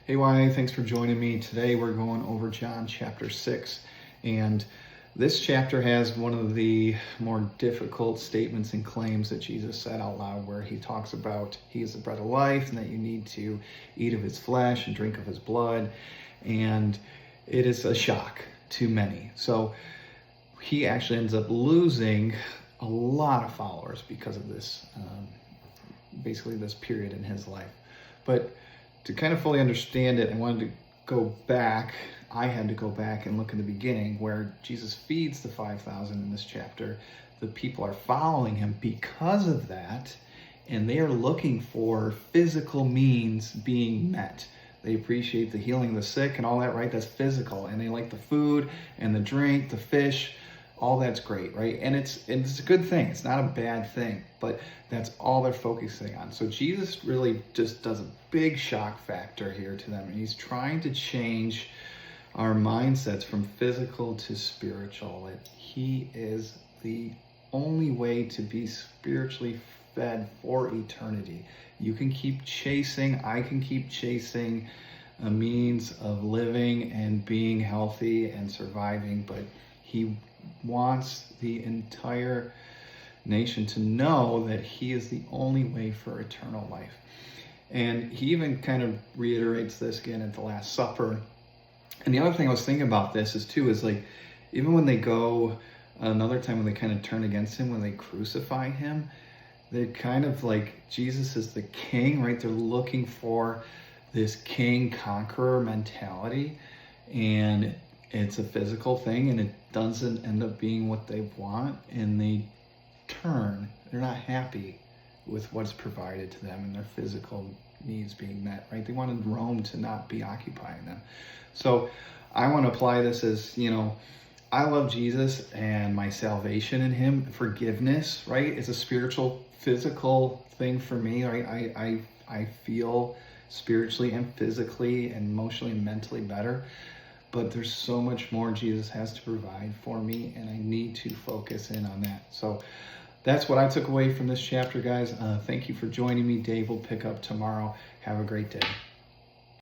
Hey, Y, thanks for joining me. Today we're going over John chapter 6. And this chapter has one of the more difficult statements and claims that Jesus said out loud, where he talks about he is the bread of life and that you need to eat of his flesh and drink of his blood. And it is a shock to many. So he actually ends up losing a lot of followers because of this, basically this period in his life. But to kind of fully understand it, I wanted to go back. I had to go back and look in the beginning where Jesus feeds the 5,000 in this chapter. The people are following him because of that, and they are looking for physical means being met. They appreciate the healing of the sick and all that, right? That's physical. And they like the food and the drink, the fish, all that's great, right? And it's a good thing. It's not a bad thing, but that's all they're focusing on. So Jesus really just does a big shock factor here to them. And he's trying to change our mindsets from physical to spiritual. That he is the only way to be spiritually fed for eternity. You can keep chasing, I can keep chasing a means of living and being healthy and surviving, but he wants the entire nation to know that he is the only way for eternal life. And he even kind of reiterates this again at the Last Supper. And the other thing I was thinking about this is like, even when they go another time, when they kind of turn against him, when they crucify him, they're kind of like, Jesus is the king, right? They're looking for this king conqueror mentality, and it's a physical thing, and it doesn't end up being what they want, and they turn. They're not happy with what's provided to them and their physical needs being met, right? They wanted Rome to not be occupying them. So I want to apply this as, I love Jesus and my salvation in him, forgiveness, right? It's a spiritual, physical thing for me, right? I feel spiritually and physically and emotionally and mentally better. But there's so much more Jesus has to provide for me, and I need to focus in on that. So that's what I took away from this chapter, guys. Thank you for joining me. Dave will pick up tomorrow. Have a great day.